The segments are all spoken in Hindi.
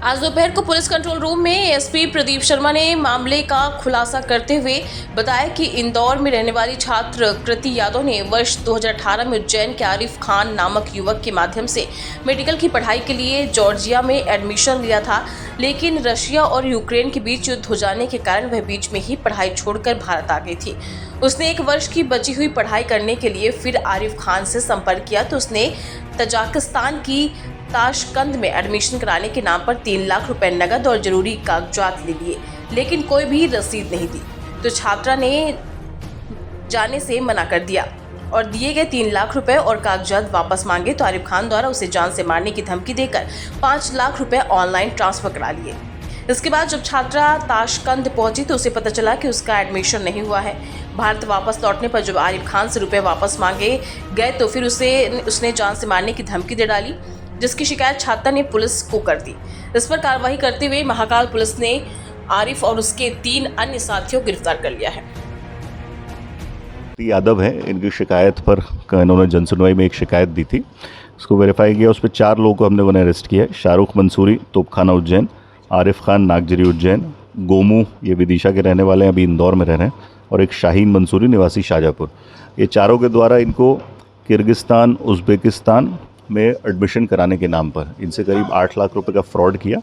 आज दोपहर को पुलिस कंट्रोल रूम में एसपी प्रदीप शर्मा ने मामले का खुलासा करते हुए बताया कि इंदौर में रहने वाली छात्र कृति यादव ने वर्ष 2018 में उज्जैन के आरिफ खान नामक युवक के माध्यम से मेडिकल की पढ़ाई के लिए जॉर्जिया में एडमिशन लिया था, लेकिन रशिया और यूक्रेन के बीच युद्ध हो जाने के कारण वह बीच में ही पढ़ाई छोड़कर भारत आ गई थी। उसने 1 वर्ष की बची हुई पढ़ाई करने के लिए फिर आरिफ खान से संपर्क किया तो उसने तजाकिस्तान की ताशकंद में एडमिशन कराने के नाम पर 3 लाख रुपए नकद और जरूरी कागजात ले लिए, लेकिन कोई भी रसीद नहीं दी। तो छात्रा ने जाने से मना कर दिया और दिए गए 3 लाख रुपए और कागजात वापस मांगे तो आरिफ खान द्वारा उसे जान से मारने की धमकी देकर 5 लाख रुपए ऑनलाइन ट्रांसफर करा लिए। इसके बाद जब छात्रा ताशकंद पहुंची तो उसे पता चला कि उसका एडमिशन नहीं हुआ है। भारत वापस लौटने पर जब आरिफ खान से रुपए वापस मांगे गए तो फिर उसने जान से मारने की धमकी दे डाली, जिसकी शिकायत छात्रा ने पुलिस को कर दी। इस पर कार्रवाई करते हुए महाकाल पुलिस ने आरिफ और उसके 3 अन्य साथियों को गिरफ्तार कर लिया है। यादव है, इनकी शिकायत पर इन्होंने जनसुनवाई में एक शिकायत दी थी, उसको वेरीफाई किया। उस पर 4 लोगों को हम लोगों ने अरेस्ट किया है। शाहरुख मंसूरी, तोपखाना उज्जैन, आरिफ खान नागजरी उज्जैन, गोमू ये विदिशा के रहने वाले हैं, अभी इंदौर में रह रहे हैं, और एक शाहीन मंसूरी निवासी शाहजहाँपुर। ये चारों के द्वारा इनको किर्गिस्तान, उज़्बेकिस्तान में एडमिशन कराने के नाम पर इनसे करीब 8 लाख रुपए का फ्रॉड किया।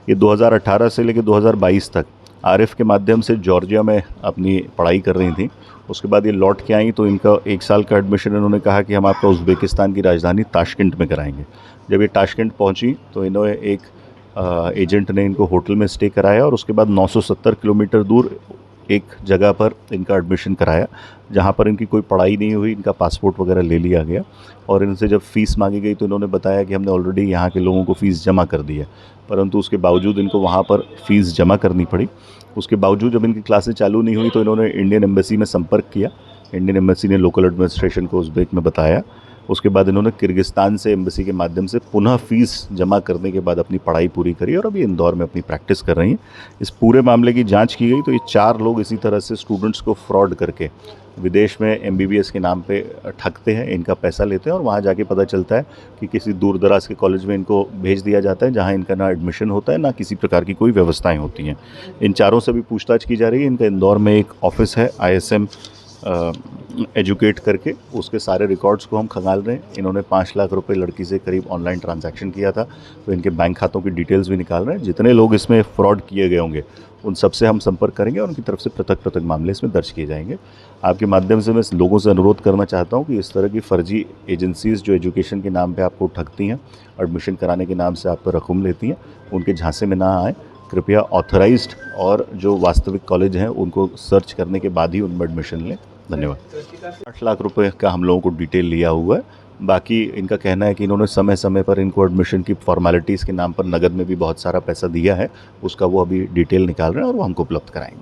ये 2018 से लेकर 2022 तक आरिफ के माध्यम से जॉर्जिया में अपनी पढ़ाई कर रही थी। उसके बाद ये लौट के आई तो इनका 1 साल का एडमिशन इन्होंने कहा कि हम आपका उज़्बेकिस्तान की राजधानी ताशकंद में कराएंगे। जब ये ताशकंद पहुंची तो इन्होंने एक एजेंट ने इनको होटल में स्टे कराया और उसके बाद 970 किलोमीटर दूर एक जगह पर इनका एडमिशन कराया, जहाँ पर इनकी कोई पढ़ाई नहीं हुई। इनका पासपोर्ट वगैरह ले लिया गया और इनसे जब फ़ीस मांगी गई तो इन्होंने बताया कि हमने ऑलरेडी यहाँ के लोगों को फ़ीस जमा कर दी है, परंतु उसके बावजूद इनको वहाँ पर फ़ीस जमा करनी पड़ी। उसके बावजूद जब इनकी क्लासेस चालू नहीं हुई तो इन्होंने इंडियन एम्बेसी में संपर्क किया। इंडियन एम्बेसी ने लोकल एडमिनिस्ट्रेशन को उज़्बेक में बताया। उसके बाद इन्होंने किर्गिस्तान से एम्बेसी के माध्यम से पुनः फ़ीस जमा करने के बाद अपनी पढ़ाई पूरी करी और अभी इंदौर में अपनी प्रैक्टिस कर रही हैं। इस पूरे मामले की जांच की गई तो ये 4 लोग इसी तरह से स्टूडेंट्स को फ्रॉड करके विदेश में MBBS के नाम पे ठगते हैं, इनका पैसा लेते हैं और वहाँ जाके पता चलता है कि किसी दूर दराज के कॉलेज में इनको भेज दिया जाता है, जहाँ इनका ना एडमिशन होता है ना किसी प्रकार की कोई व्यवस्थाएँ होती हैं। इन चारों से भी पूछताछ की जा रही है। इनका इंदौर में एक ऑफिस है ISM एजुकेट करके, उसके सारे रिकॉर्ड्स को हम खंगाल रहे हैं। इन्होंने 5 लाख रुपए लड़की से करीब ऑनलाइन ट्रांजैक्शन किया था, तो इनके बैंक खातों की डिटेल्स भी निकाल रहे हैं। जितने लोग इसमें फ्रॉड किए गए होंगे उन सबसे हम संपर्क करेंगे और उनकी तरफ से पृथक मामले इसमें दर्ज किए जाएंगे। आपके माध्यम से मैं लोगों से अनुरोध करना चाहता हूँ कि इस तरह की फर्जी एजेंसीज़ जो एजुकेशन के नाम पर आपको ठगती हैं, एडमिशन कराने के नाम से आप पर रकम लेती हैं, उनके झांसे में ना आए। कृपया ऑथराइज्ड और जो वास्तविक कॉलेज हैं उनको सर्च करने के बाद ही उनमें एडमिशन लें। धन्यवाद। 8 लाख रुपए का हम लोगों को डिटेल लिया हुआ है। बाकी इनका कहना है कि इन्होंने समय समय पर इनको एडमिशन की फॉर्मेलिटीज़ के नाम पर नगद में भी बहुत सारा पैसा दिया है, उसका वो अभी डिटेल निकाल रहे हैं और वो हमको उपलब्ध कराएंगे।